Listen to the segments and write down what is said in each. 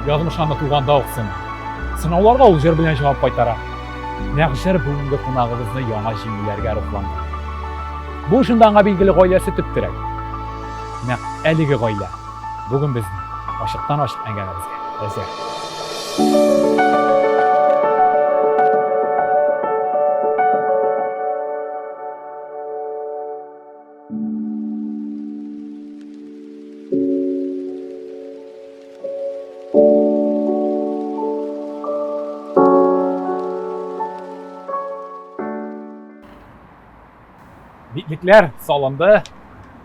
язмышаны туганда уксын. Сынауларга ул җыр белән җавап кайтара. Нәкъ җыр бүгенге кунагыбызны яңа җиңүләргә рухландыра. Бу шунда аңа билгеле гаиләсе төп терәк. Нәкъ әлеге гаилә бүген безне ачыктан-ачык әңгәмәбезгә әзер. Битлекләр салынды.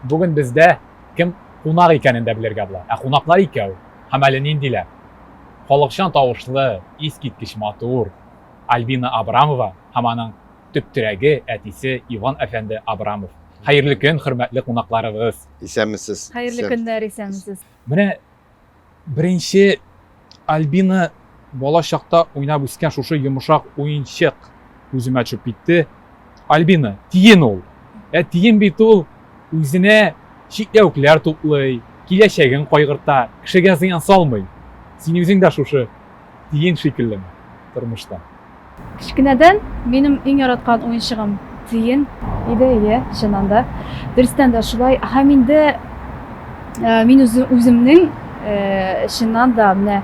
Бүген бездә кем кунак икәнен дә белергә була. Кунаклар икәү. Һәм әле ниндиләр? Халыкчан тавышлы, искиткеч матур Альбина Абрамова һәм аның төп терәге әтисе Иван әфәнде Абрамов. Хәерле көн, хөрмәтле кунакларыбыз. Исәнмесез? Хәерле көннәр, исәнмесез. Менә беренче Альбина бала чакта уйнап үскән шушы йомшак уенчык күземә төшеп китте. Альбина, тиен ул. Тиен бит ул үзенә чикләүкләр туплый, киләчәген кайгырта, кешегә зыян салмый. Син үзең дә шушы тиен шикеллеме тормышта? Кичкенәдән минем иң яраткан уенчыгым тиен иде, чыннан да. Дөрестән дә шулай. Һәм инде мин үземнең чыннан да менә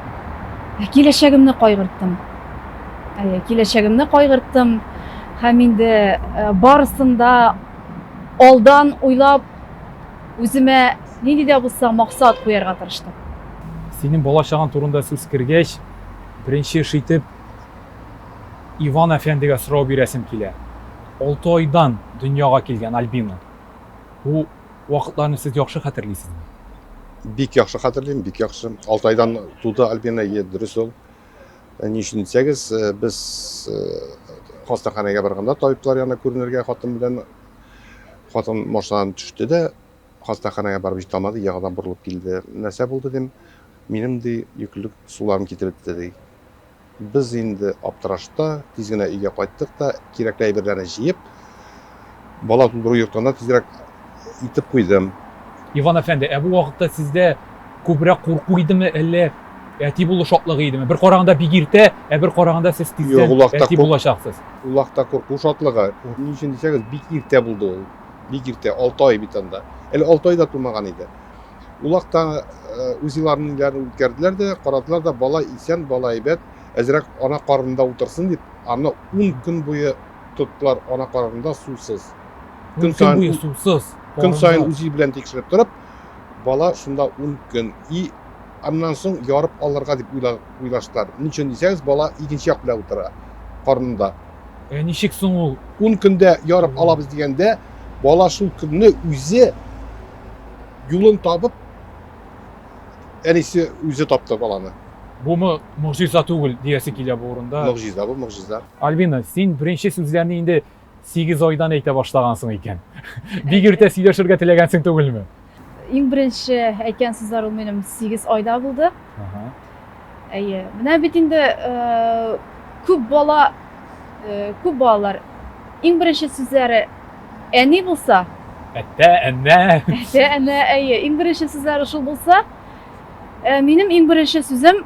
киләчәгемне кайгырттым. Киләчәгемне кайгырттым. Һәм инде барысында алдан уйлап үземә нинди дә булса максат куярга тырыштым. Синең балачагың турында сүз кергәч, беренче эш итеп Иван әфәндегә сорау бирәсем килә. 6 айдан дөньяга килгән Альбина. Бу вакытларны сез яхшы хәтерлисезме? Бик яхшы хәтерлим, бик яхшы. 6 айдан туды Альбина, дөрес ул. Ни өчен дисәгез, без хастаханәгә барганда табиблар янына күренергә хатын машинадан төште дә хастаханәгә барып җитә алмады, ягыдан борылып килде. Нәрсә булды дим? Минем ди йөклек суларым китереп ди. Без инде аптырашта тиз генә өйгә кайттык та, кирәкле әйберләрне җыеп, бала тудыру йортына тизрәк итеп куйдым. Иван әфәнде, бу вакытта сездә күбрәк курку идеме, әллә әти булу шатлыгы идеме? Бер караганда бик иртә, бер караганда сез тиздән әти булачаксыз. Ул вакытта курку шатлыгы. Ни өчен дисәгез, бик иртә булды ул. Бик иртә, 6 ай бит анда. Әле 6 айда тумаган иде. Ул вакытта үзләренең үткәрделәр дә, карадылар да, бала исән, бала әйбәт, әзрәк ана карынында утырсын дип, аны 10 көн буе тоттылар ана карынында сусыз. Көн буе сусыз. Көн сайын үзи белән тикшереп торып, бала шунда 10 көн аннан соң ярып алырга дип уйлаштылар. Ни өчен дисәгез, бала икенче як белән утыра карынында. Ничек соң ул 10 көндә ярып алабыз дигәндә, бала шул көнне үзе юлын табып, әнисе үзе тапты баланы. Бумы могҗиза түгел диясе килә бу урында. Могҗиза бу, могҗиза. Альбина, син беренче сүзләрне инде 8 айдан әйтә башлагансың икән. Бик иртә сөйләшергә теләгәнсең түгелме? Иң беренче әйткән сүзләр ул минем 8 айда булды. Менә бит инде күп балалар иң беренче сүзләре әни булса, Әнә. Иң беренче сүзләре шул булса, минем иң беренче сүзем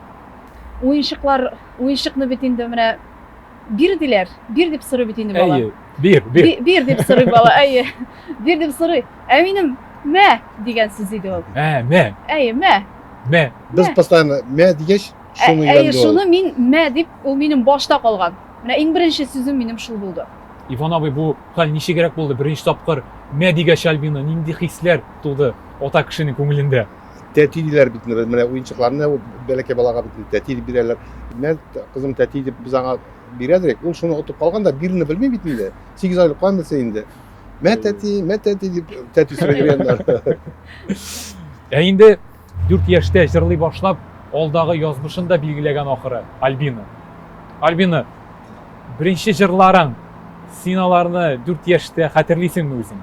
уенчыкны бит инде менә бирделәр. Бир дип сорый бит инде бала. Бир. Бир дип сорый бала. Бир дип сорый. Минем мә дигән сүз иде ул. Мә. Без постоянно мә дигәч, шуны өйрәнде ул. Шуны мин мә дип, ул минем башта калган. Менә иң беренче сүзем минем шул булды. Иван абый, бу хәл ничегрәк булды? Беренче тапкыр мә дигәч Альбина нинди хисләр туды ата кешенең күңелендә? Тәти диләр бит, менә уенчыкларны бәләкәй балага бит тәти дип бирәләр. Мә кызым тәти дип без аңа бирәдек. Ул шуны отып калганда бирне белми бит инде. 8 айлык калмаса инде. Мә тәти дип тәти сөйләгәннәр. Инде 4 яшьтә җырлый башлап, алдагы язмышын да билгеләгән ахыры Альбина. Альбина, беренче җырларың, син аларны 4 яшьтә хәтерлисеңме үзең?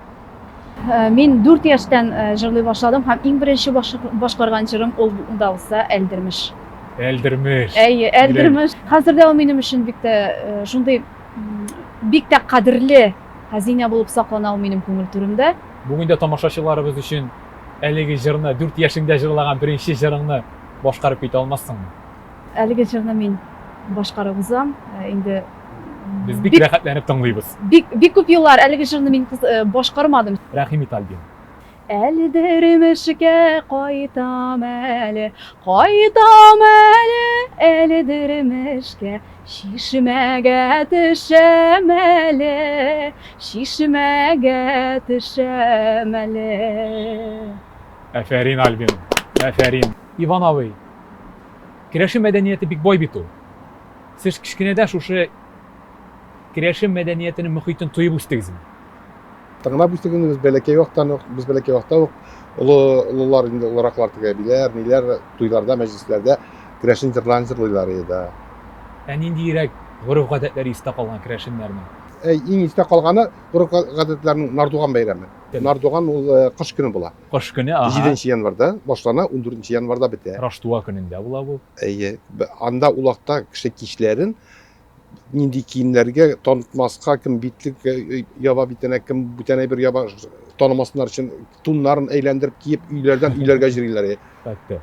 Мин 4 яшьтән җырлый башладым һәм иң беренче башкарган җырым ул да булса Әлдермеш. Әлдермеш. Хәзердә ул минем өчен бик тә шундый бик тә кадерле хәзинә булып саклана ул минем күңел түрендә. Бүген дә тамашачыларыбыз өчен әлеге җырны 4 яшеңдә җырлаган беренче җырыңны башкарып китә алмассыңмы? әлеге җырны мин башкарып узам. Инде Biz bik rәхәтләнеп тыңлыйбыз. бик күп еллар әлеге җырны мин башкармадым. Рәхим ит, Альбина. Әлдермешкә кайтам әле, әлдермешкә чишмәгә төшәм әле. Әфәрин, Альбина. Әфәрин. Иван абый, керәшен мәдәнияте бик бай бит ул. Сез кичкенәдә шушы керәшен мәдәниятенең мөхитен туеп үстегезме? Тыңлап үстегенде без бәләкәй вакытта ук олылар инде олораклар тегәбиләр, ниләр туйларда, мәҗлесләрдә керәшен җырларын җырлыйлар иде. Ә ниндирәк гореф-гадәтләре истә калган керәшеннәрнең? Иң истә калганы гореф-гадәтләрнең Нардуган бәйрәме. Нардуган ул кыш көне була. Кыш көне, 7 январда башлана, 14 январда бетә. Раштуа көнендә була бу. Анда улакта кеше кичләрен нинди киемнәргә танытмаска, кем битлек яба битенә, кем бүтәнәй бер яба танымасыннар өчен туннарын әйләндереп киеп өйләрдән өйләргә җырлыйлар. Фәкте.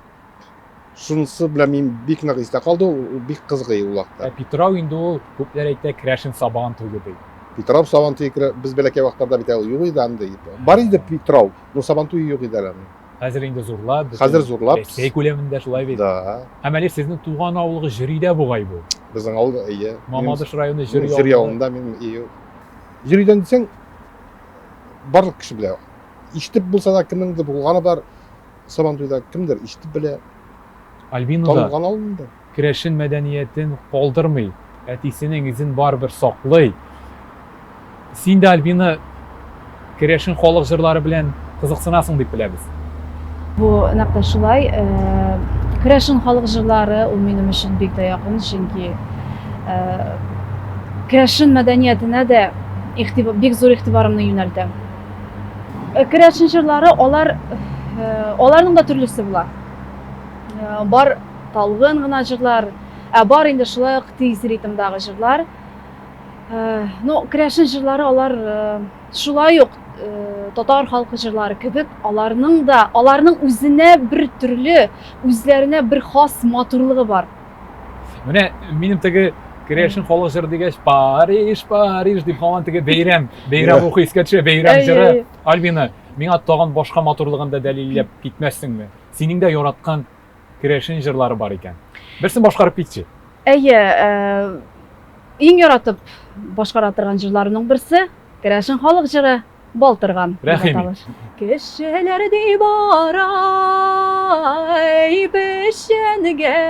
Шунысы белән мин бик нык истә калды, ул бик кызгый улакта. Питрау инде ул күпләр әйтә керәшен сабан туйы ди. Питрау Сабантуй без бәләкәй вакытларда бит ул юк иде анда. Бар иде Питрау, но Сабантуй юк иде әле. Хәзер инде зурлап. Хәзер зурлап. Рәсәй күләмендә шулай бит. Да. Һәм әле сезнең туган авылыгы Җөридә бугай бу. Безнең авыл ие. Мамадыш районы Җыри Җөри авылында мин ие. Җөридән дисәң барлык кеше белә. Иштеп булса да кемнеңдер булганы бар. Сабантуйда кемдер иштеп белә. Альбинада Танылган авылында. керәшен мәдәниятен калдырмый, әтисенең изен барыбер саклый. Син дә, Альбина, керәшен халык җырлары белән кызыксынасың дип беләбез. Бу нәкъ шулай. Керәшен халык җырлары ул минем өчен бик тә якын, чөнки керәшен мәдәниятенә дә бик зур игътибарымны юнәлтәм. Керәшен җырлары аларның да төрлесе була. Бар талгын гына җырлар, бар инде шулай ук тиз ритмдагы җырлар. Керәшен җырлары алар шулай ук татар халкы җырлары кебек, аларның үзенә бер төрле, үзләренә бер хас матурлыгы бар. Менә минем теге керәшен халык җыры дигәч, Париж, Париж дип һаман теге бәйрәм укый искә төшә, бәйрәм җыры. Альбина, миңа тагын башка матурлыгын да дәлилләп китмәссеңме? Синең дә яраткан керәшен җырлары бар икән. Берсен башкарып китче. Әйе, иң яратып башкара торган җырларның берсе керәшен халык җыры Балтырган. Рәхим. Кешеләр ди барай пешәнгә,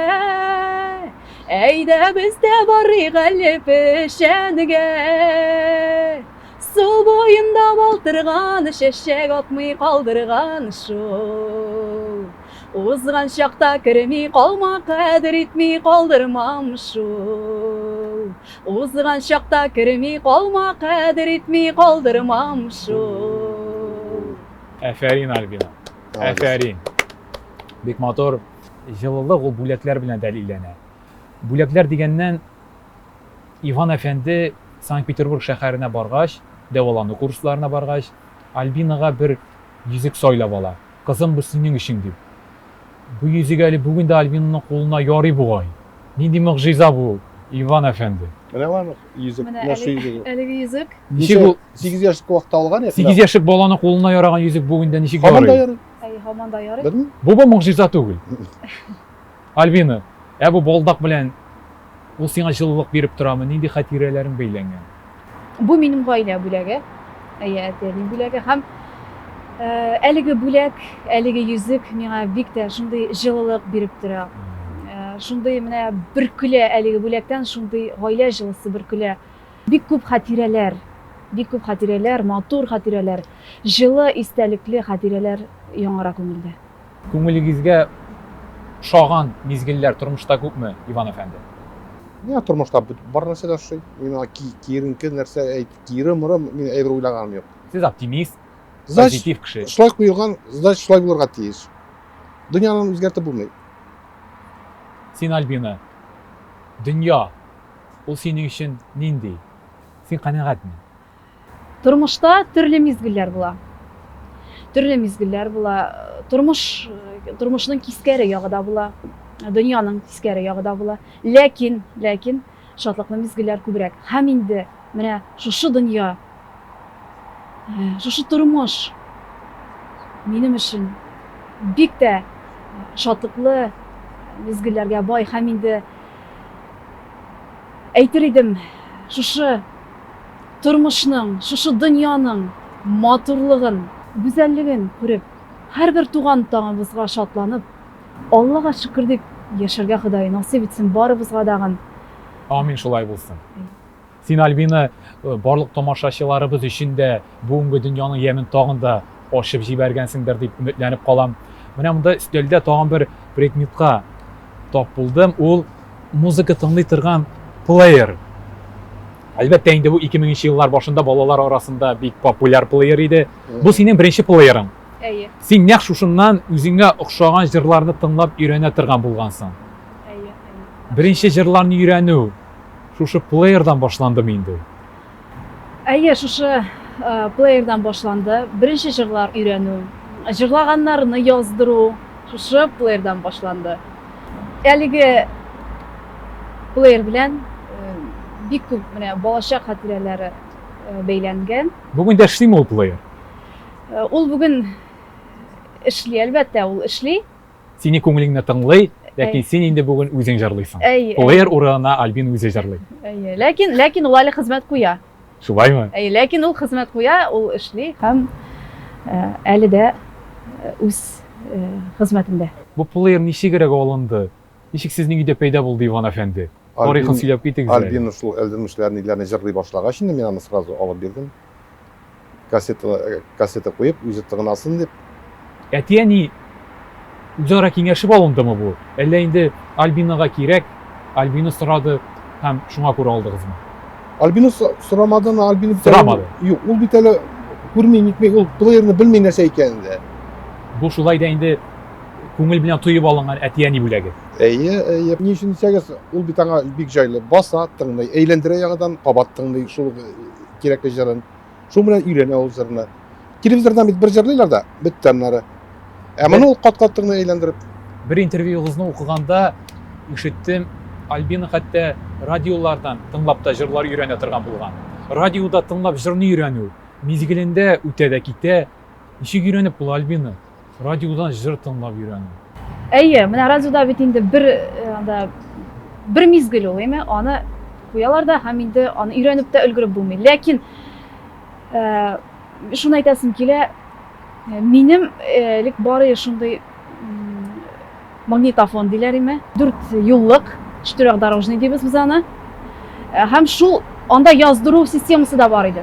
әйдә без дә барыйк әле пешәнгә. Су буенда балтырган, чәчәк атмый калдырган шул. Узган чакта керми калма, кадер итми калдырмам шул. Узган чакта керми калма, кадер итми калдырмам шул. Әфәрин, Альбина. Әфәрин. Бик матур. Җылылык ул бүләкләр белән дәлилләнә. Бүләкләр дигәннән Иван әфәнде Санкт-Петербург шәһәренә баргач, дәвалану курсларына баргач, Альбинага бер йөзек сайлап ала. Кызым, бу синең өчен дип. Бу йөзек әле бүген дә Альбинаның кулына ярый бугай. Нинди мөгъҗиза бу, Иван әфәнде? Менә ул йөзек, нашы йөзек. Әлеге йөзек Ничек ул 8 яшьлек вакытта алган, 8 яшьлек баланың кулына яраган йөзек бүген дә ничек Һаман да ярый? ярый. һаман да ярый. Белми? Бу мөгъҗиза түгел. Альбина, бу балдак белән ул сиңа җылылык биреп торамы? Нинди хатирәләрең бәйләнгән? Бу минем гаилә бүләге. Әтәнең бүләге һәм әлеге бүләк, әлеге йөзек миңа бик тә шундый җылылык биреп тора. Шундый менә бер көлә әлеге бүләктән, шундый гаилә җылысы бер көлә. Бик күп хатирәләр, матур хатирәләр, җылы истәлекле хатирәләр яңара күңелдә. Күңелегезгә ошаган мизгелләр тормышта күпме, Иван әфәнде? Мин тормышта бар нәрсә дә шуй. Мин киренке нәрсә кирем-рем мин әйбер уйлаганым юк. Сез оптимист, Значит, позитив кеше. шулай куелган, значит, шулай булырга тиеш. Дөньяны үзгәртеп булмый. Син, Альбина, дөнья ул синең өчен нинди? Син канәгатьме? Тормышта төрле мизгелләр була. Тормышның кискәре ягы да була. dünyanın teskari ягыда була. Ләкин шатлыклы мизгелләр күбрәк. Һәм инде менә шушы дөнья, шушы тормыш минем өчен бик тә шатлыклы мизгелләргә бай һәм инде әйтер идем, шушы тормышның, шушы дөньяның матурлыгын, гүзәллеген күреп, һәрбер туган тагыбызга шатланып, Аллага шөкер дип яшәргә Ходай насыйп итсен барыбызга дагын. Амин, шулай булсын. Син, Альбина, барлык тамашачыларыбыз өчен дә бүгенге дөньяның ямен тагын да ачып җибәргәнсеңдер дип өметләнеп калам. Менә монда өстәлдә тагын бер предметка тап булдым. Ул музыка тыңлый торган плеер. Әлбәттә инде бу 2000 еллар башында балалар арасында бик популяр плеер иде. Бу синең беренче плеерың. Әйе, Син нәкъ шушыннан үзеңә охшаган җырларны тыңлап өйрәнә торган булгансың. әйе. Беренче җырларны өйрәнү шушы плеердан башландымы инде? Әйе, шушы плеердан башланды. Беренче җырлар өйрәнү, җырлаганнарны яздыру шушы плеердан башланды. Әлеге плеер белән бик күп менә балачак хатирәләре бәйләнгән. Бүген дә эшлиме ул плеер? Ул бүген эшли, әлбәттә, ул эшли. Сине күңелеңне тыңлый, ләкин син инде бүген үзең җырлыйсың. Әйе, Плеер урынына Альбин үзе җырлый. әйе. Ләкин ул әле хезмәт куя. Шулаймы? Әйе, ләкин ул хезмәт куя, ул эшли һәм әле дә үз хезмәтендә. Бу плеер ничегрәк алынды? Ничек сезнең өйдә пәйда булды, Иван әфәнде? Тарихын сөйләп китегез. Альбин шул элдермешләрне иләрне җырлый башлагач инде мин аны сразу алып бирдем. Кассета куеп, үзе тыңласын дип. Әтияни үзара киңәшеп алындымы бу? Әллә инде Альбинага кирәк, Альбина сорады һәм шуңа күрә алдыгызмы? Альбина сорамадан, Альбина Сорамады. Юк, ул бит әле күрми, нитми, ул плеерны белми нәрсә икәнен дә. Бу шулай да инде күңел белән тоеп алынган әтияни бүләге. Әйе, ни өчен дисәгез, ул бит аңа бик җайлы баса, тыңлый, әйләндерә яңадан, кабат тыңлый, шул кирәкле җырын. Шул белән өйрәнә ул җырны. Телевизордан бит бер җырлыйлар да, бөттәннәре. Моны ул кат-кат тыңлый, әйләндереп. Бер интервьюгызны укыганда ишеттем, Альбина хәтта радиолардан тыңлап та җырлар өйрәнә торган булган. Радиода тыңлап җырны өйрәнү мизгелендә үтә дә китә. Ничек өйрәнеп бул Альбина? Радиодан җыр тыңлап өйрәнү. Әйе, менә радиода бит инде бер мизгел ул, әйме, аны куялар да һәм инде аны өйрәнеп тә өлгереп булмый. Ләкин шуны әйтәсем килә, минем элек бары шундый магнитофон диләр име, 4 юллык, 4-дорожный дибез без аны. Һәм шул анда яздыру системасы да бар иде.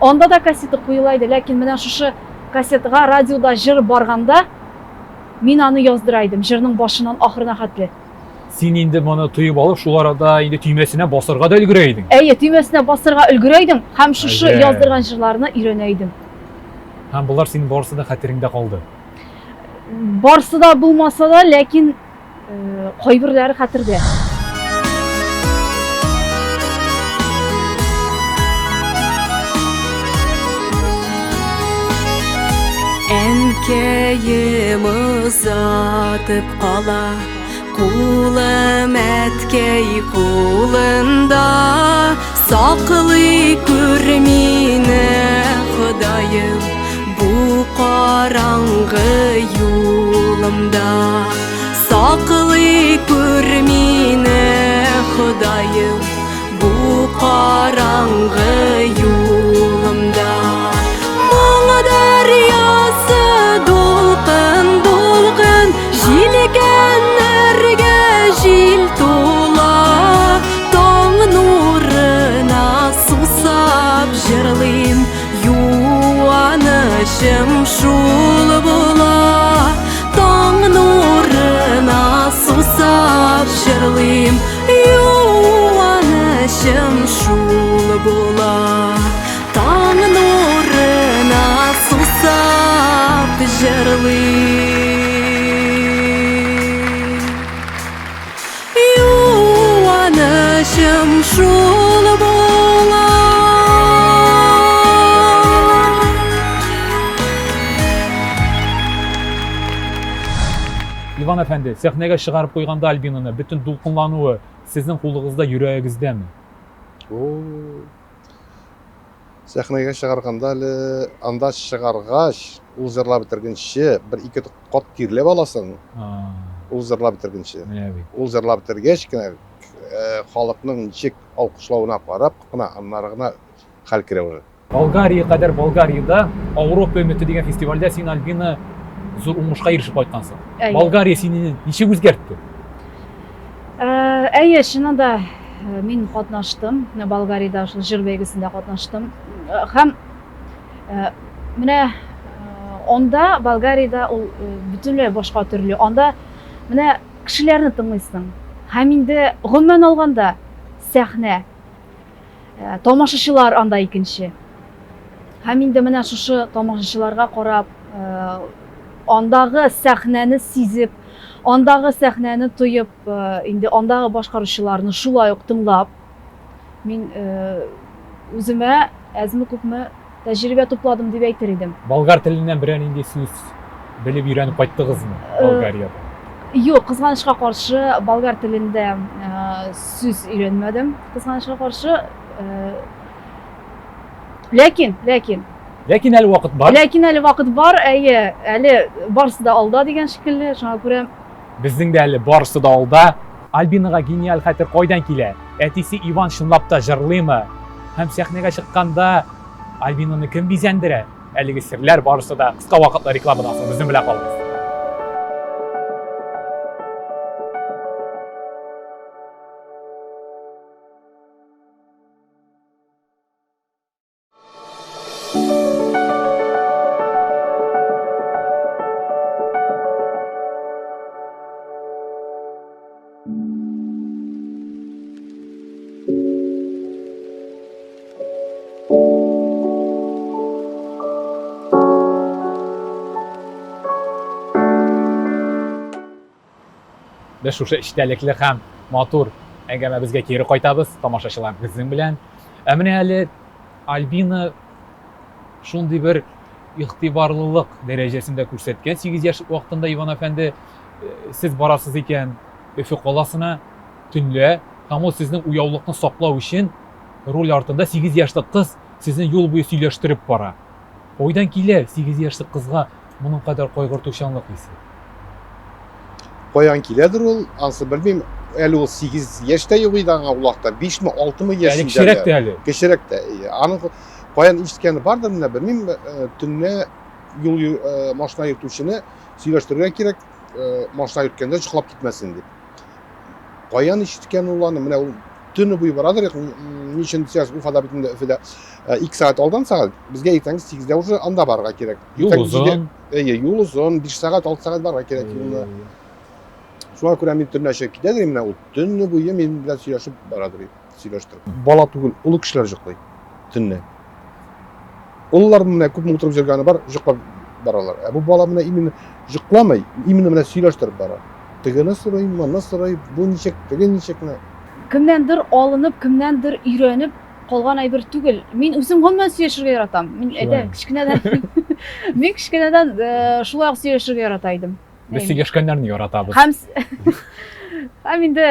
Анда да кассета куела иде, ләкин менә шушы кассетага радиода җыр барганда мин аны яздыра идем, җырның башыннан ахырына хәтле. Син инде моны тоеп алып, шул арада инде төймәсенә басырга да өлгерә идең. Әйе, төймәсенә басырга өлгерә идем һәм шушы Әйе. яздырган җырларны өйрәнә идем. Һәм булар синең барысы да хәтереңдә калды. Барсы да булмаса да, ләкин кайберләре хәтердә. Әнкәйем озатып кала, кулым әткәй кулында, саклый күр мине Ходаем бу караңгы юлымда. Саклый күр мине Ходаем бу караңгы юлымда. Моңа дәрьясы дулкын-дулкын, җилгәннәргә җил тула. Таң нурына сусап җырлыйм, юанычым шул була. Таң нурына сусап җырлыйм, юанычым шул була. Таң нурына сусап җырлыйм, юанычым шул була. Иван Иван әфәнде, сәхнәгә чыгарып куйганда Альбинаны бөтен дулкынлануы сезнең кулыгызда, йөрәгегездәме? Сәхнәгә чыгарганда әле анда чыгаргач, ул җырлап бетергәнче бер ике кат тирләп аласың. Ул җырлап бетергәнче. Менә бит. Ул җырлап бетергәч кенә халыкның ничек алкышлавына карап кына аннары гына хәл керә ул. Болгария кадәр Болгариядә Авропа өмете дигән фестивальдә син Альбина зур уңышка ирешеп кайткансың. Болгария сине ничек үзгәртте? Әйе, чыннан да мин катнаштым. Болгариядә шул җыр бәйгесендә катнаштым. Һәм менә анда Болгариядә ул бөтенләй башка төрле. Анда менә кешеләрне тыңлыйсың. Һәм инде гомумән алганда сәхнә, тамашачылар анда икенче. Һәм инде менә шушы тамашачыларга карап, андагы сәхнәне сизеп, андагы сәхнәне тоеп, инде андагы башкаручыларны шулай ук тыңлап, мин үземә әзме күпме тәҗрибә тупладым дип әйтер идем. Болгар теленнән берәр нинди сүз белеп өйрәнеп кайттыгызмы Болгариядә? Юк, кызганычка каршы болгар телендә сүз өйрәнмәдем. Кызганычка каршы, ләкин Ләкин әле вакыт бар. Ләкин әле вакыт бар, әйе, әле барысы да алда дигән шикелле, шуңа күрә Безнең дә әле барысы да алда. Альбинага гениаль хәтер кайдан килә? Әтисе Иван чынлап та җырлыймы? Һәм сәхнәгә чыкканда Альбинаны кем бизәндерә? Әлеге серләр барысы да кыска вакытлы рекламадан соң безнең белән калыгыз. Без шушы эчтәлекле һәм матур әңгәмәбезгә кире кайтабыз, тамашачылар безнең белән. Менә әле Альбина шундый бер игътибарлылык дәрәҗәсендә күрсәткән 8 яшь вакытында Иван әфәнде, сез барасыз икән Өфе каласына төнлә, һәм ул сезнең уяулыкны саклау өчен роль артында 8 яшьлек кыз сезне юл буе сөйләштереп бара. Кайдан килә 8 яшьлек кызга моның кадәр кайгыртучанлык хисе? Каян киләдер ул, ансы белмим. Әле ул 8 яшьтә юк иде аңа улакта, 5ми, 6мы яшендә. Кечерәк тә әле. Кечерәк тә. Аның каян ишеткәне бардыр менә белмим, төнне юл машина йөртүчене сөйләштерергә кирәк, машина йөрткәндә җыклап китмәсен дип. Каян ишеткән ул аны, менә ул төнне буе барадыр, ничен дисәс, Уфада битендә Өфедә 2 сәгать алдан сәгать, безгә иртәнге 8дә уже анда барырга кирәк. Юл узын. Юл узын, 5 сәгать, 6 сәгать барырга кирәк юлны. Шуңа күрә мин төнлә чыгып китәдер, менә ул төнне буе мин белән сөйләшеп барадыр, сөйләштереп. Бала түгел, улы кешеләр җыклый төнне. Уллар менә күп утырып җөргәне бар, җыклап баралар. Бу бала менә именно җыкламый, именно менә сөйләштереп бара. Тегене сорый, моны сорый, бу ничек, теге ничекне. Кемнәндер алынып, кемнәндер өйрәнеп калган әйбер түгел. Мин үзем гомумән сөйләшергә яратам. Мин кичкенәдән мин кичкенәдән шулай ук сөйләшергә ярата идем. Без сөйләшкәннәрне яратабыз. Һәм инде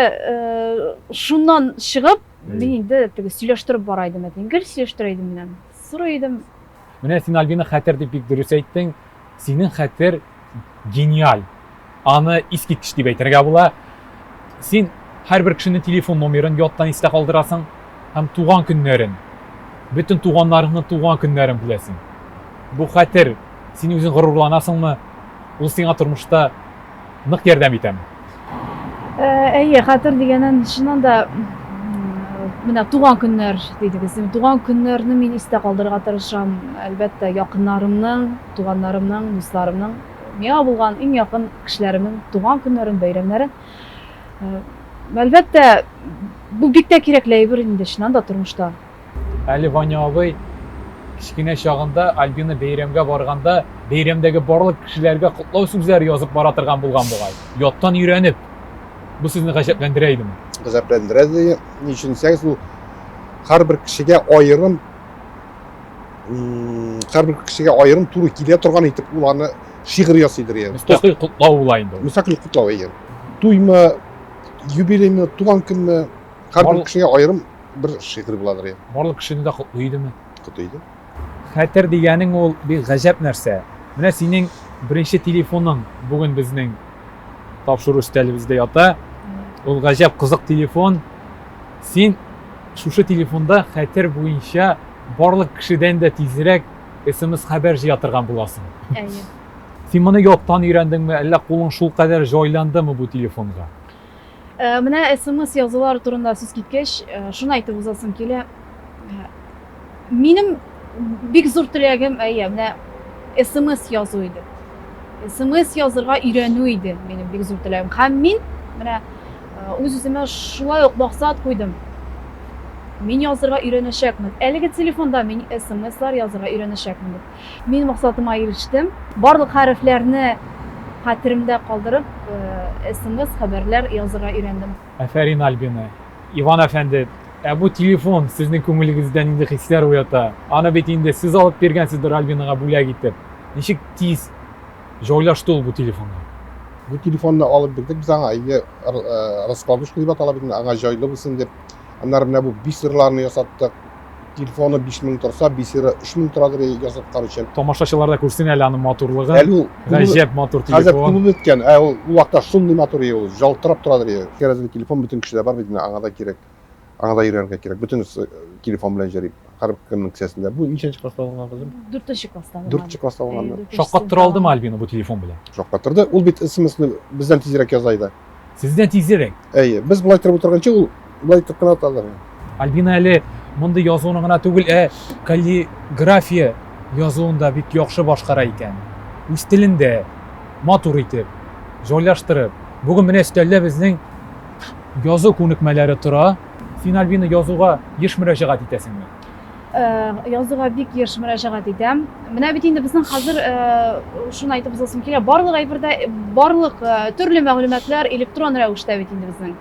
шуннан чыгып, мин инде теге сөйләштереп бара идем, гел сөйләштерә идем менә. Сорый идем. Менә син Альбина хәтер дип бик дөрес әйттең. Синең хәтер гениаль. Аны искиткеч дип әйтергә була. Син һәрбер кешенең телефон номерын яттан истә калдырасың һәм туган көннәрен, бөтен туганнарыңның туган көннәрен беләсең. Бу хәтер син үзең горурланасыңмы? Ул сиңа тормышта нык ярдәм итәме? Әйе, хәтер дигәннән чыннан да менә туган көннәр дидегез. Туган көннәрне мин истә калдырырга тырышам. Әлбәттә, якыннарымның, туганнарымның, дусларымның, миңа булган иң якын кешеләремнең туган көннәрен, бәйрәмнәрен. Әлбәттә, бу бик тә кирәкле әйбер инде чыннан да тормышта. Әле Ваня абый кичкенә чагында Альбина бәйрәмгә барганда, бәйрәмдәге барлык кешеләргә котлау сүзләре язып бара торган булган бугай. Яттан өйрәнеп. Бу сезне гаҗәпләндерә идеме? Гаҗәпләндерә. Ничен дисәгез, ул һәрбер кешегә аерым туры килә торган итеп ул аны şiir yazıydır yani. Müstakil kutlao bulayındı. Müstakil kutlav yani. Tuyma, юбилейmi, туган күнме, har bir Барлык- kişiye ayrım bir şiir buladır yani. Барлык кишини да кутлуйдымы? Kutuydu. Хәтер дигәнең ул бик гаҗәп нәрсә. Менә синең беренче телефоның бүген безнең тапшыру өстәлебездә ята. Ул гаҗәп кызык телефон. Син шушы телефонда хәтер буенча барлык кешедән дә тизрәк SMS хәбәр җыя торган буласың. Әйе. Син моны яктан өйрәндеңме, әллә кулың шул кадәр җайландымы бу телефонга? Менә SMS язулар турында сүз киткәч, шуны әйтеп узасым килә. Минем бик зур теләгем, әйе, менә SMS язу иде. SMS язырга өйрәнү иде минем бик зур теләгем. Һәм мин менә үз-үземә шулай ук максат куйдым. Мин язырга өйрәнәчәкмен. Әлеге телефонда мин SMS-лар язырга өйрәнәчәкмен. Мин максатыма ирештем. Барлык хәрефләрне хәтеремдә калдырып, SMS хәбәрләр язырга өйрәндем. Афәрин Альбина. Иван әфәнде, бу телефон сезнең күңелегездә нинди хисләр уята? Аны бит инде сез алып биргәнсездер Альбинага бүләк итеп. Ничек тиз җайлашты ул бу телефонга? Bu telefonni alıp bildik biz аңа раскладушка дип атала бит, аңа җайлы булсын дип. Аннары менә бу бисерларны ясаттык. Телефоны 5000 торса, бисері 3000 торадыр ясап карыйчан. Тамашачылар да күрсен әле аның матурлыгын. Әле ул Гаҗәп матур хәзер телефон. күнеп беткән. Ул вакытта шундый матур ул, жалтырап торадыр. Керәзле телефон бүтән кешедә бар бит, аңа да кирәк. Аңа да өйрәнергә кирәк. Бүтән телефон белән җөрим. Һәр кемнең кесәсендә. Бу ничәнче класста алган кызым? 4-нче класста. 4-нче класста алган. Шаккат тора алдымы Альбина бу телефон белән? Шакка торды. Ул бит SMS-ны бездән тизрәк язайда. Сездән тизрәк. Әйе, без булай торып утырганчы ул булай итеп кына аталар. Альбина әле мондый язуны гына түгел, каллиграфия язуында бик яхшы башкара икән. Үз телендә матур итеп, җайлаштырып. Бүген менә өстәлдә безнең язу күнекмәләре тора. Син Альбина язуга еш мөрәҗәгать итәсеңме? Язуга бик еш мөрәҗәгать итәм. Менә бит инде безнең хәзер шуны әйтеп узасым килә. Барлык әйбердә барлык төрле мәгълүматлар электрон рәвештә бит инде безнең.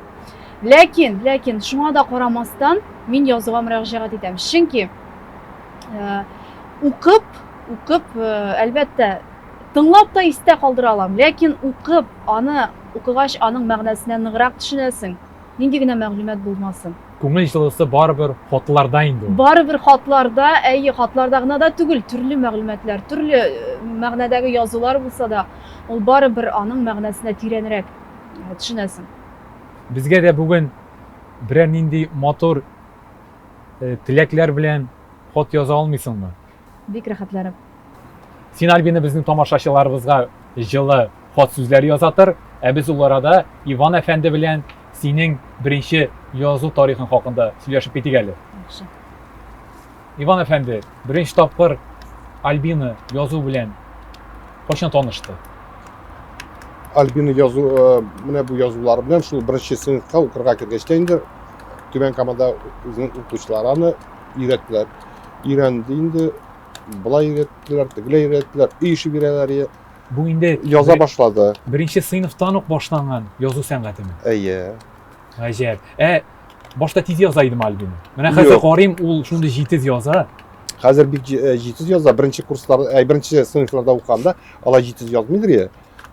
Ләкин шуңа да карамастан мин язуга мөрәҗәгать итәм. Чөнки укып әлбәттә тыңлап та истә калдыра алам. Ләкин укып аны укыгач аның мәгънәсенә ныграк төшенәсең. Нинди генә мәгълүмат булмасын. Күңел җылысы барыбер хатларда инде. Барыбер хатларда, хатларда гына да түгел, төрле мәгълүматлар, төрле мәгънәдәге язулар булса да, ул барыбер аның мәгънәсенә тирәнрәк төшенәсең. Безгә дә бүген берәр нинди матур теләкләр белән хат яза алмыйсыңмы? Бик рәхәтләнеп. Син Альбина безнең тамашачыларыбызга җылы хат сүзләр язатыр, без ул арада Иван әфәнде белән синең беренче язу тарихын хакында сөйләшеп китик әле. Яхшы. Иван әфәнде, беренче тапкыр Альбина язу белән кайчан танышты? Альбина язу, менә бу язулар белән шул беренче сыйныфка укырга кергәчтә инде Түбән Камада үзенең укучылары аны өйрәттеләр. Өйрәнде инде, булай өйрәттеләр, тегеләй өйрәттеләр, өй ише бирәләр, Бу инде яза башлады. беренче сыйныфтан ук башланган язу сәнгатеме? Әйе. Гаҗәп. Башта тиз яза идеме Альбина? Менә хәзер Юк. карыйм, ул шундый җитез яза. Хәзер бик җитез яза. Беренче курсларда, беренче сыйныфларда укганда алай җитез язмыйдыр.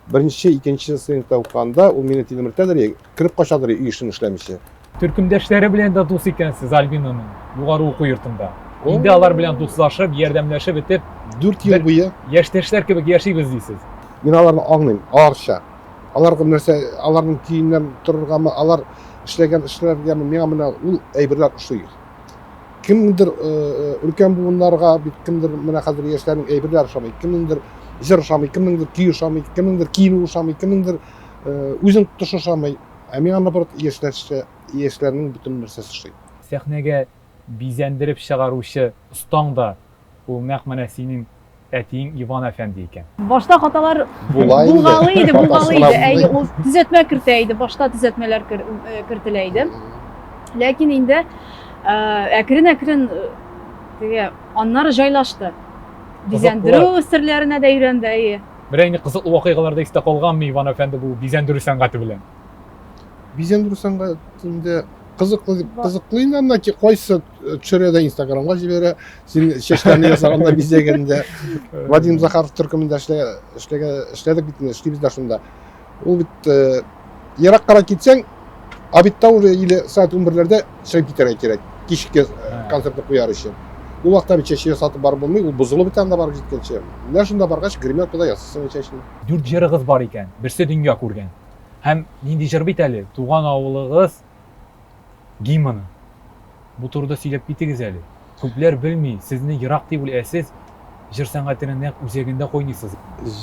Беренче, икенче сыйныфта укганда ул мине тилмертәдер, кирип качадыр өй эшен эшләмичә. Төркемдәшләре белән дә дус икәнсез Альбинаның югары уку йортында. Инде алар белән дуслашып, ярдәмләшеп итеп, 4 ел буе яшьтәшләр кебек яшибез дисез. мин аларны аңлыйм, аларча. Аларга нәрсә, аларның киемнән торыргамы, алар эшләгән эшләргәме, миңа менә ул әйберләр ошый. Кемдер өлкән буыннарга, бит кемдер менә хәзер яшьләрнең әйберләр ошамый, кемдер җыр ошамый, кемдер кию ошамый, кемдер киенү ошамый, кемдер үзен тотыш ошамый. Ә миңа наоборот яшьләрнең бөтен нәрсәсе ошый. Сәхнәгә бизәндереп чыгаручы остаң да ул нәкъ менә синең әтиң Иван әфәнде икән. Башта хаталар Булгалы булгалы иде. Хатасы Ул төзәтмә кертә иде, башта төзәтмәләр кертелә иде. Ләкин инде әкрен теге аннары җайлашты. Бизәндерү серләренә дә өйрәнде. Берәр инде кызыклы вакыйгаларда истә калганмы Иван әфәнде бу бизәндерү сәнгате белән? Бизәндерү сәнгатендә қызықлы анда қойсы түсіреді инстаграмға жібере сен шештеріне жасағанда бизегенде Вадим Захаров түркімінде ішледік битін ішлейбіз да шында ол бит ерақ қара кетсең абитта уже или сағат 11-лерде шығып кетерге керек кешікке концертті қояр үшін ол уақытта бит шешеге сатып барып болмай ол бұзылып бит анда барып жеткенше мына шында барғаш гримеркада ясасың шешін 4 жері қыз бар екен, бірсе дүнге көрген. Һәм нинди жыр бит әле, туған авылыгыз гимны. Бу турыда сөйләп китегез әле. Күпләр белми, сезне ерак дип уйлайсыз, жыр сәнгатенә нәкъ үзәгендә койнысыз.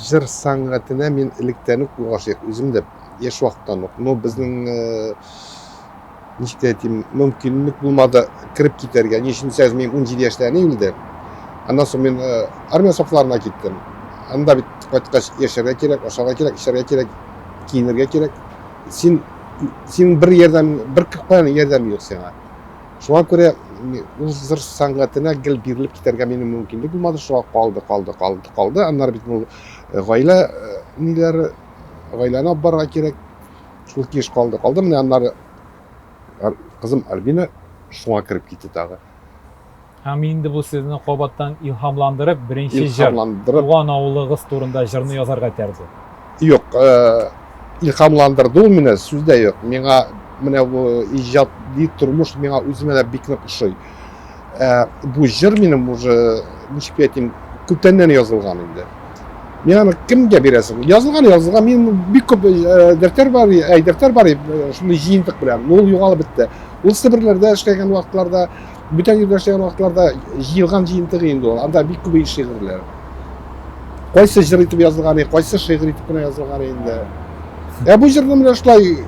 жыр сәнгатенә мен электән үк гашыйк үзем дә еш вакыттан ук но безнең ничек әйтим мөмкинлек булмады кирип китәргә ничек мен 17 яшьтән инде аннан соң мен армия сафларына киттем анда бит кайткач яшәргә кирәк ашарга кирәк эчәргә кирәк киенергә кирәк син бер ярдәм бер кырпан ярдәм юк сиңа шуңа күрә ул жыр сәнгатенә гел бирелеп китәргә минем мөмкинлек булмады шуңа калды аннары бит ул гаилә ниләре гаиләне алып барырга кирәк шул кеш калды менә аннары кызым Альбина шуңа кирип китте тагы Һәм инде бу сезне кабаттан илһамландырып, беренче жыр илһамландырып туган авылыгыз турында жырны язарга тәрде. юк илһамландырды ул менә сүздә юк миңа менә бу иҗади тормыш миңа үземә дә бик нык ошый бу жыр минем уже ничек әйтим күптәннән язылган инде мен аны кемгә бирәсең язылган мен бик күп дәфтәр бар шуны җыентык белән ул югалып бетте ул Себерләрдә эшләгән вакытларда бүтән җирдә эшләгән вакытларда җыелган җыентык инде ул анда бик күп шигырьләр кайсы жыр итеп язылган кайсы шигырь итеп кенә язылган инде бу җырны менә шулай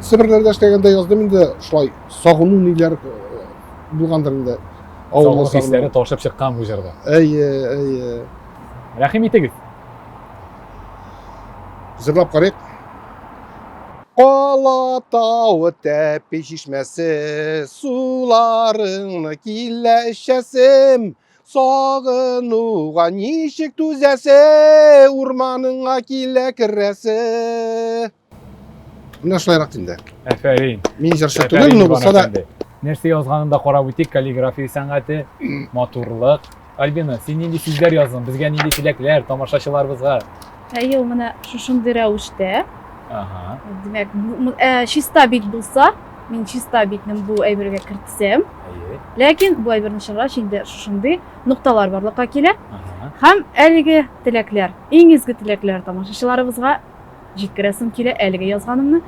Себерләрдә эшләгәндә яздым инде шулай сагыну ниләр булгандыр инде Сагыну хисләре ташып чыккан бу җырда. Әйе Рәхим итегез. Зырлап карыйк. Кала тауы тәпе шишмәсе, суларыңны килә эчәсем, сагынуга ничек түзәсе, урманыңа килә керәсе. Менә шулайрак инде. Әфәрин. Мин җырчы түгел, но булса да нәрсә язганында карап үтик, каллиграфия сәнгате, матурлык. Альбина, син нинди сүзләр яздың? Безгә нинди теләкләр, тамашачыларыбызга? Әйе, ул менә шушындый рәвештә. Ага. Димәк, чиста бит булса, мин чиста битне бу әйбергә кертсәм, ләкин бу әйберне чыгаргач инде шушындый нукталар барлыкка килә. Һәм әлеге теләкләр, иң изге теләкләр тамашачыларыбызга җиткерәсем килә әлеге язганымны.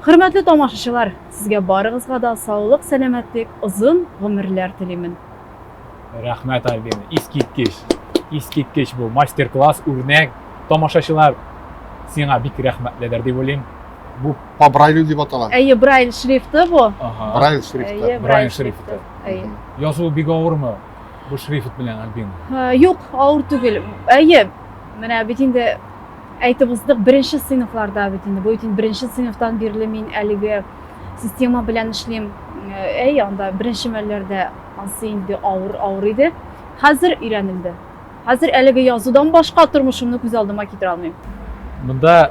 Хөрмәтле тамашачылар, сезгә барыгызга да саулык, сәламәтлек, озын гомерләр телимен. Рәхмәт, Альбина. Искиткеч бу мастер-класс, үрнәк. Тамашачылар сиңа бик рәхмәтледер дип уйлыйм. бу по Брайлю дип атала. Әйе, Брайль шрифты бу. Ага. Брайль шрифты. Әйе, Брайль шрифты. Әйе. Язу бик авырмы? Бу шрифт белән, Альбина. Юк, авыр түгел. Әйе, менә бит инде әйтеп уздык, беренче сыйныфларда бит инде. Бу бит беренче сыйныфтан бирле мин әлеге система белән эшлим. Әйе, анда беренче мәлләрдә ансы инде авыр иде. Хәзер өйрәнелде. Хәзер әлеге язудан башка тормышымны күз алдыма китерә алмыйм. Монда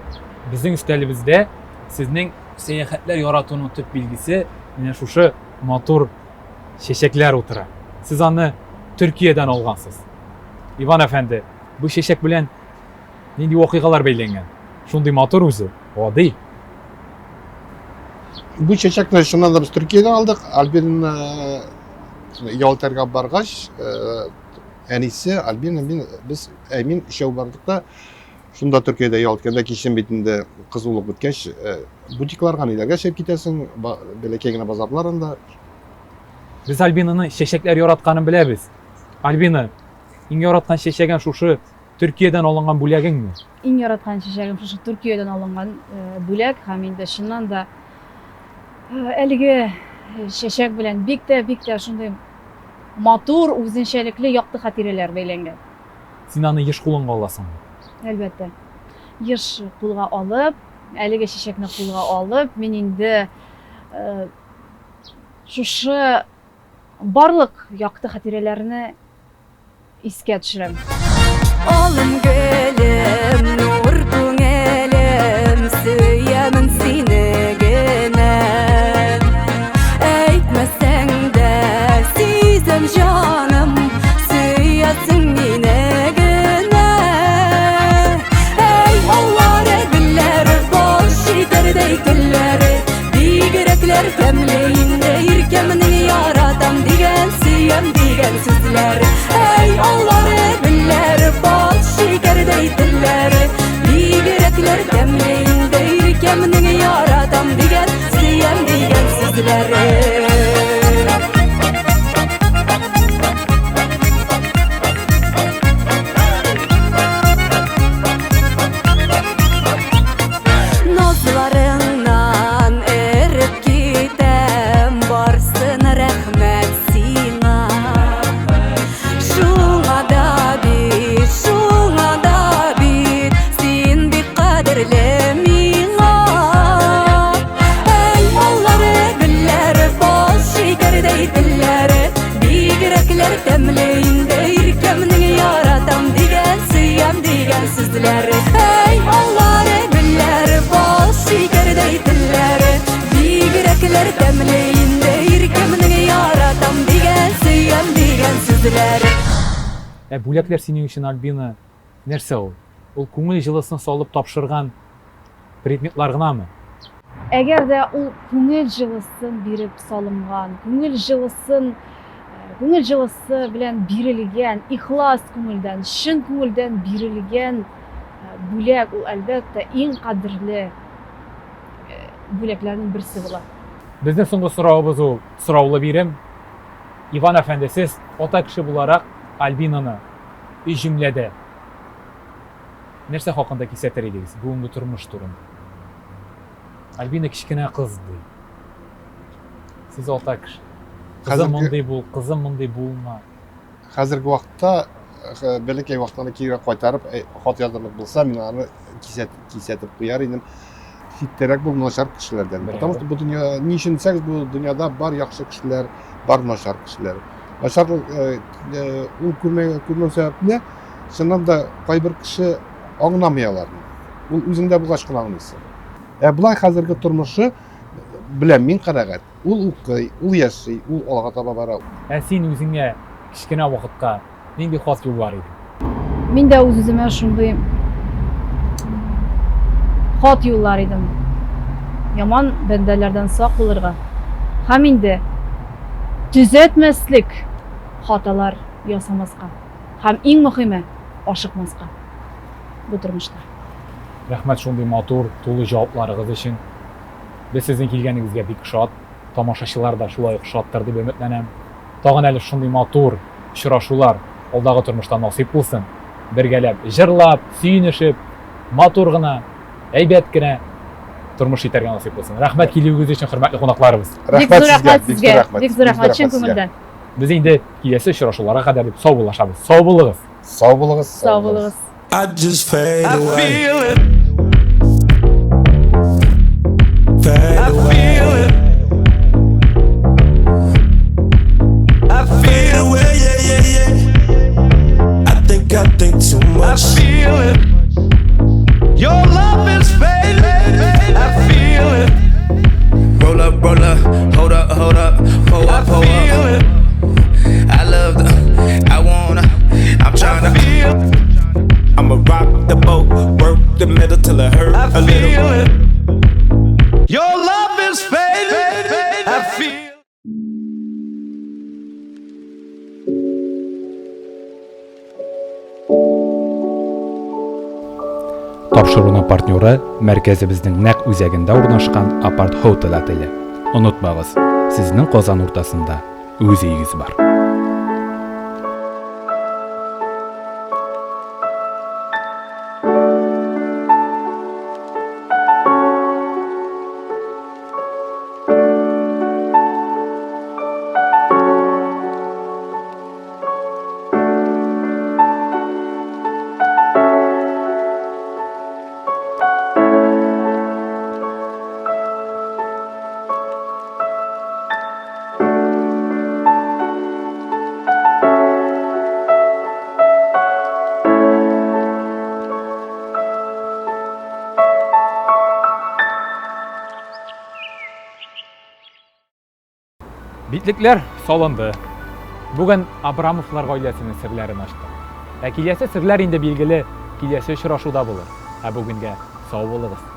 безнең өстәлебездә сезнең сәяхәтләр яратуның төп билгесе менә шушы матур чәчәкләр утыра. Сез аны Төркиядән алгансыз. Иван әфәнде, бу чәчәк белән нинди вакыйгалар бәйләнгән? Шундый матур үзе, гади. Бу чәчәкне шуннан да без Төркиядән алдык. Альбина ялтарга баргач, әнисе Альбина без Әмин ишәү бардык да шунда Төркиядә ял иткәндә кичен битендә кызулык биткәч, бутикларга ниләргә шәп китәсең, бәләкәй генә базарларында. Без Альбинаны чәчәкләр яратканын беләбез. Альбина, иң яраткан чәчәгең шушы Төркиядән алынган бүләгеңме? Иң яраткан чәчәгем шушы Төркиядән алынган бүләк һәм инде чыннан да әлеге чәчәк белән бик тә шундый матур, үзенчәлекле якты хатирәләр бәйләнгән. Син аны еш кулыңга аласың. Әлбәттә. Еш кулга алып, әлеге чәчәкне кулга алып, мин инде шушы барлык якты хатирәләрне искә төшерәм. Алым гөлем, нур күңелем, сөйәмен сине генә. Bigrekler temleyinde irkemini yaratam digen siyem digen sizler Ey Allah'ı biller bal şeker deydiler Bigrekler temleyinde irkemini yaratam digen siyem digen sizler Nazlarından erip gitem Barsın rahmet sina Şuna da bit Sin bir kaderle mina Ey Allah'ı biller bal şeker deydiler Bigrekler temleyinde irkemini yaratam digen siyem digen sizler Ey Allah'ı biller bal şeker deydiler Bigrekler temleyinde irkemini yaratam digen siyem digen sizler Бүләкләр синең өчен Альбина нәрсә ул? Ул күңел җылысын салып тапшырган предметлар гынамы? Әгәр дә ул күңел җылысын биреп салынган, күңел җылысы белән бирелгән, ихлас күңелдән, чын күңелдән бирелгән бүләк ул әлбәттә иң кадерле бүләкләрнең берсе була. Безнең соңгы соравыбыз ул сораулы бирем. Иван әфәнде, сез ата кеше буларак Альбинаны өй җөмләдә нәрсә хакында кисәтер идегез бүгенге тормыш турында? Альбина кичкенә кыз ди. Сез ата кеше. Кызым мондый бул, кызым мондый булма. Хәзерге вакытта бәләкәй вакытында кире кайтарып хат язырлык булса, мин аны кисәтеп куяр идем. Хиттәрәк бул начар кешеләрдән. Потому что бу дөнья, ни өчен дисәгез, бу дөньяда бар яхшы кешеләр, бар начар кешеләр. Начар ул күрмәү сәбәпле, чыннан да кайбер кеше аңламый аларны. Ул үзендә булгач кына аңлыйсы. Булай хәзерге тормышы белән мин карагат. Ул укый, ул яши, ул алга таба бара. Син үзеңә кичкенә вакытка нинди хат юллар идең? Мин дә үз-үземә шундый хат юллар идем. Яман бәндәләрдән сак булырга. Һәм инде төзәтмәслек хаталар ясамаска. Һәм иң мөһиме ашыкмаска бу тормышта. Рәхмәт шундый матур, тулы җавапларыгыз өчен. Без сезнең килгәнегезгә бик шат, тамашачылар да шулай ук шаттыр дип өметләнәм. Тагын әле шундый матур очрашулар алдагы тормышта насыйп булсын. Бергәләп, җырлап, сөенешеп, матур гына, әйбәт кенә тормыш итәргә насыйп булсын. Рәхмәт килүегез өчен, хөрмәтле кунакларыбыз. Рәхмәт сезгә, бик зур рәхмәт чын күңелдән. Без инде киләсе очрашуларга кадәр дип сау булашабыз. Сау булыгыз. Сау булыгыз. Сау булыгыз. I just fade away. Feel it. Fade I away. feel it. I Fade feel away, yeah. I think too I much. feel it. Your love is fading. I feel it. Roll up, hold up, pull I up, feel it. I love I wanna, I'm tryna. Feel. I'ma rock the boat, work the middle till it hurt I a little. feel it. Your love is fading. I feel. Тапшыруның партнеры мәркәзебезнең нәкъ үзәгендә урнашкан Апарт Hotel отеле. Онытмагыз, сезнең Казан уртасында үз өйегез бар. Битлекләр салынды. Бүген Абрамовлар гаиләсенең серләрен ачтык. Киләсе серләр инде билгеле киләсе очрашуда булыр. Бүгенгә сау булыгыз.